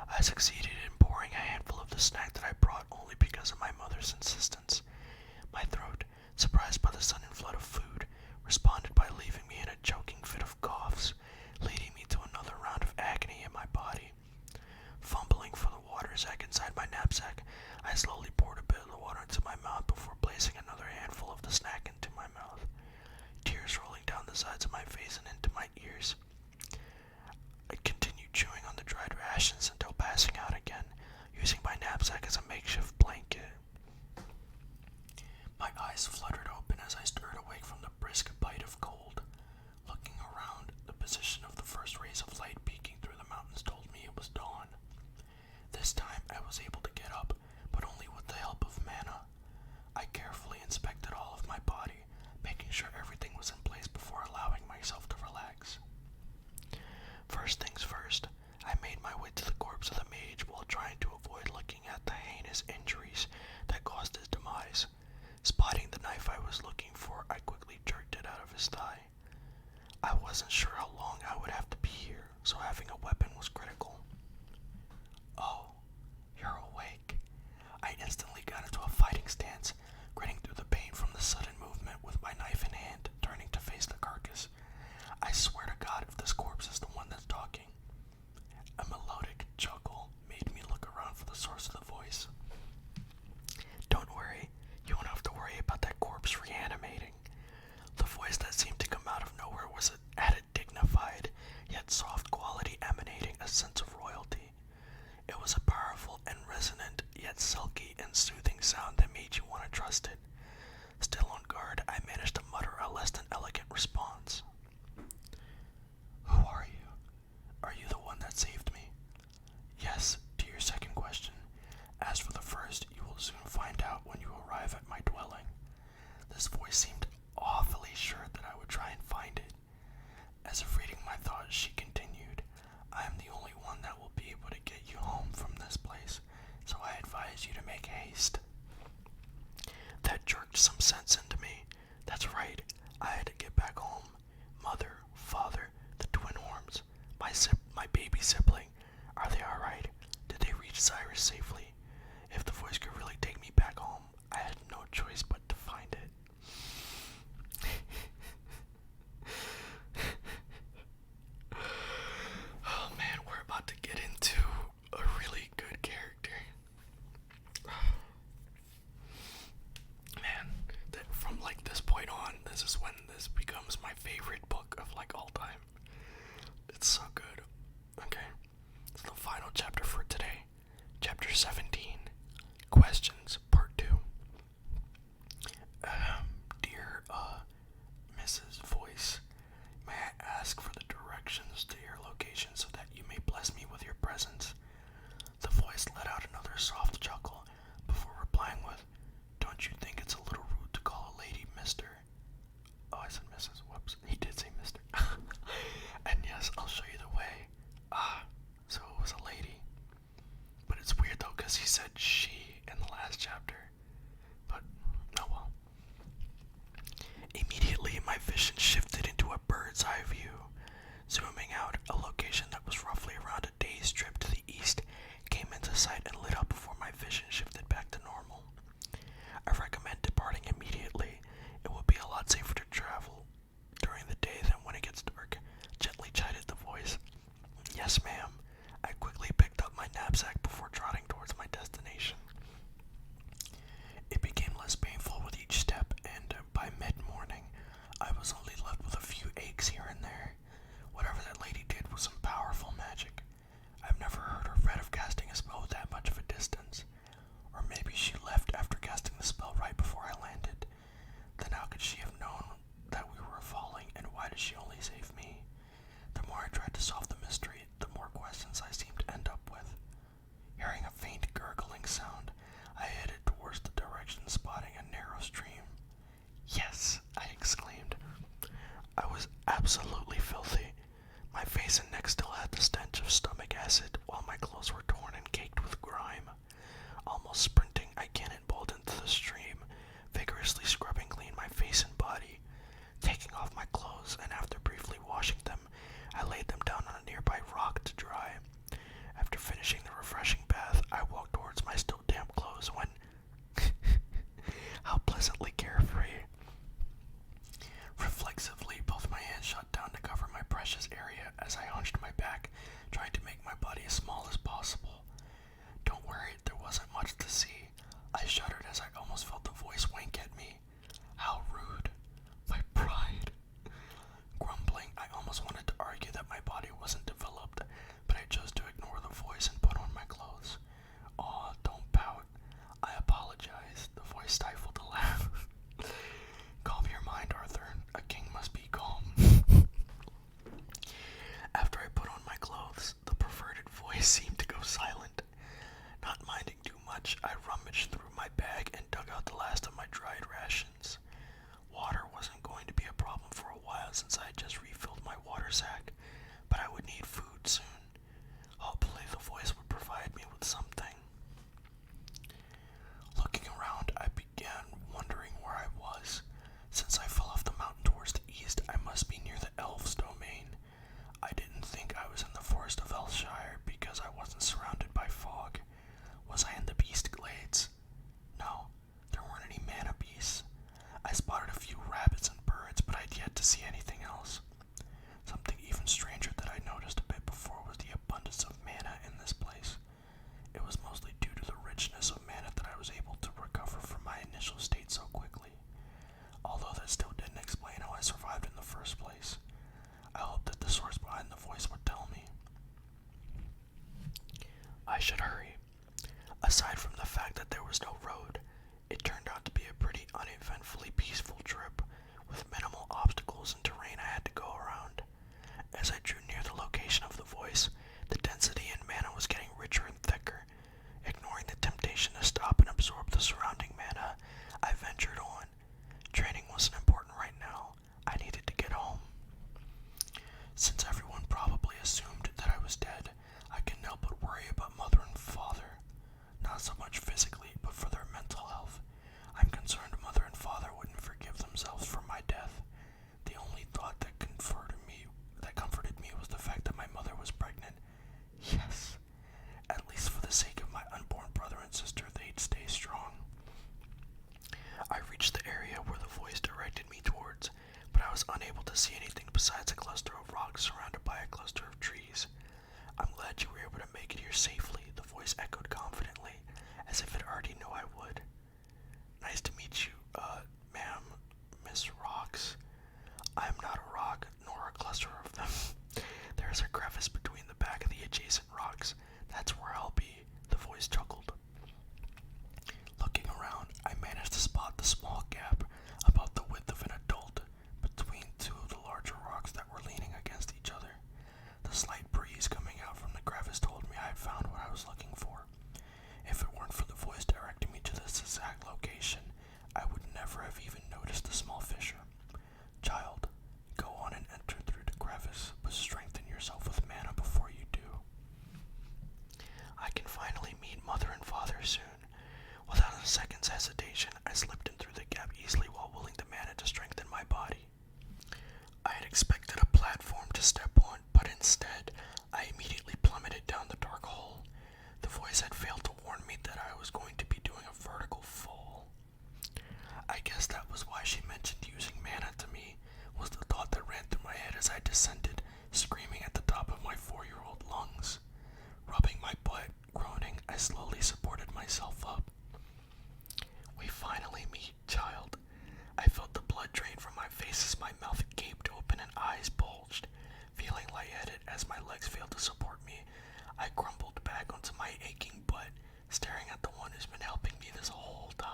I succeeded in pouring a handful of the snack that I brought only because of my mother's insistence. My throat, surprised by the sudden flood of food, responded by leaving me in a choking fit of coughs. the sides of my face and into my ears. I continued chewing on the dried rations until passing out again, using my knapsack as a makeshift blanket. My eyes fluttered open as I stirred awake from the brisk bite of cold. Looking around, the position of the first rays of light peeking through the mountains told me it was dawn. This time I was able to get up, but only with the help of mana. I carefully inspected all of my body, making sure everything was in place before allowing myself to relax. First things first, I made my way to the corpse of the mage while trying to avoid looking at the heinous injuries that caused his demise. Spotting the knife I was looking for, I quickly jerked it out of his thigh. I wasn't sure how long I would have to be here, so having a weapon was critical. Oh, you're awake. I instantly got into a fighting stance, gritting through the pain from the sudden movement with my knife in hand, turning to face the carcass. I swear to God if this corpse is the one that's talking. A melodic chuckle made me look around for the source of the voice. Don't worry, you won't have to worry about that corpse reanimating. The voice that seemed to come out of nowhere had a dignified, yet soft quality emanating a sense of royalty. It was a powerful and resonant, yet silky and soothing sound that made you want to trust it. Still on guard, I managed to mutter a less than elegant response. Who are you? Are you the one that saved me? Yes, to your second question. As for the first, you will soon find out when you arrive at my dwelling. This voice seemed awfully sure that I would try and find it. As if reading my thoughts, she continued, I am the only one that will be able to get you home from this place, so I advise you to make haste. That jerked some sense into me. That's right, I had to get back home. Mother, father, the twin horns, my baby sibling, are they alright? Did they reach Cyrus safely? If the voice could really take me back home, I had no choice but to find it. Oh man, we're about to get into a really good character. Man, from like this point on, this is when this becomes my favorite book of like all time. It's so good. Okay, so the final chapter for today, chapter 17, questions, part 2. Dear, Mrs. Voice, may I ask for the directions to your location so that you may bless me with your presence? The voice let out another soft chuckle before replying with, don't you think it's a little rude to call a lady Mr.? Oh, I said Mrs. Whoops. He did say Mr. And yes, I'll show you the way. So it was a lady. But it's weird though, because he said she in the last chapter. But, oh well. Immediately, my vision shifted into a bird's eye view. Zooming out, a location that was roughly around a day's trip to the east came into sight and lit up before my vision shifted back to normal. I recommend departing immediately. It will be a lot safer to travel during the day than when it gets dark, gently chided the voice. Yes, ma'am. I quickly picked up my knapsack before trotting towards my destination. It became less painful with each step, and by mid-morning, I was only left with a few aches here and there. Whatever that lady did was some powerful magic. I've never heard or read of casting a spell that much of a distance. Or maybe she left after casting the spell right before I landed. Then how could she have known that we were falling, and why did she only save me? The more I tried to solve the mystery, the more questions I seemed to end up with. Hearing a faint gurgling sound, I headed towards the direction, spotting a narrow stream. Yes, I exclaimed. I was absolutely filthy. My face and neck still had the stench of stomach acid, while my clothes were torn and caked with grime. Almost sprinting, I cannonballed into the stream, vigorously scrubbing clean my face and body. Taking off my clothes, and after briefly washing them, I laid them down on a nearby rock to dry. After finishing the refreshing bath, I walked towards my still damp clothes when... how pleasantly carefree. Reflexively, both my hands shot down to cover my precious area as I hunched my back, trying to make my body as small as possible. Don't worry, there wasn't much to see. I shuddered as I almost felt the voice wink at me. How rude. My pride. to see anything else. Something even stranger that I noticed a bit before was the abundance of mana in this place. It was mostly due to the richness of mana that I was able to recover from my initial state so quickly. Although that still didn't explain how I survived in the first place. I hoped that the source behind the voice would tell me. I should hurry. Aside from the fact that there was no road, it turned out to be a pretty uneventfully peaceful trip, with minimal obstacles and terrain I had to go around. As I drew near the location of the voice, the density in mana was getting richer and thicker. Ignoring the temptation to stop and absorb the surrounding mana, I ventured on. Training wasn't important right now. I needed to get home. Since everyone probably assumed that I was dead, I couldn't help but worry about mother and father. Not so much physically, but for their mental health. I'm concerned mother and father wouldn't forgive themselves for my death. The only thought that comforted me was the fact that my mother was pregnant. Yes, at least for the sake of my unborn brother and sister, they'd stay strong. I reached the area where the voice directed me towards, but I was unable to see anything besides a cluster of rocks surrounded by a cluster of trees. I'm glad you were able to make it here safely, the voice echoed confidently, as if it already knew I would. Nice to meet you, ma'am, Miss Rocks. I am not a rock, nor a cluster of them. There is a crevice between the back of the adjacent rocks. That's where I'll be, the voice chuckled. Looking around, I managed to spot the small gap, about the width of an adult, between two of the larger rocks that were leaning against each other. The slight breeze coming out from the crevice told me I had found what I was looking for. If it weren't for the voice directing me to this exact location, I would never have even noticed the small fissure. Child, go on and enter through the crevice, but strengthen yourself with mana before you do. I can finally meet mother and father soon. Without a second's hesitation, I slipped in through the gap easily while willing the mana to strengthen my body. I had expected a platform to step on, but instead, I immediately plummeted down the dark hole. The voice had failed to warn me that I was going to be doing a vertical fall. I guess that was why she mentioned using mana to me, was the thought that ran through my head as I descended, screaming at the top of my 4-year-old lungs. Rubbing my butt, groaning, I slowly supported myself up. We finally meet, child. I felt the blood drain from my face as my mouth gaped open and eyes bulged. Feeling lightheaded as my legs failed to support me, I crumpled back onto my aching butt, staring at the one who's been helping me this whole time.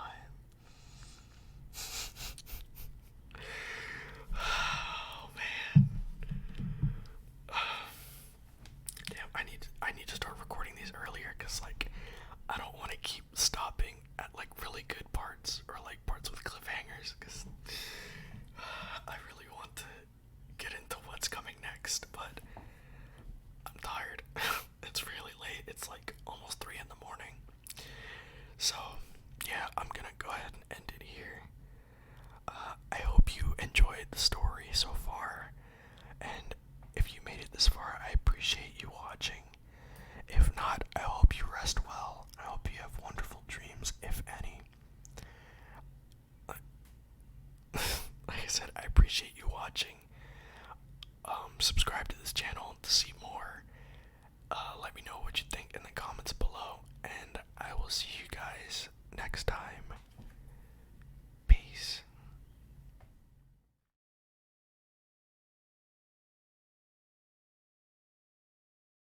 Oh man. Damn, I need to start recording these earlier, cause like I don't want to keep stopping at like really good parts or like parts with cliffhangers, cause I really want to get into what's coming next, but I'm tired. It's really late. It's like almost 3 in the morning. So yeah, I'm gonna go ahead and end it here. I hope you enjoyed the story so far, and if you made it this far, I appreciate you watching. If not, I hope you rest well. I hope you have wonderful dreams, if any. Like I said, I appreciate you watching. Subscribe to this channel to see more.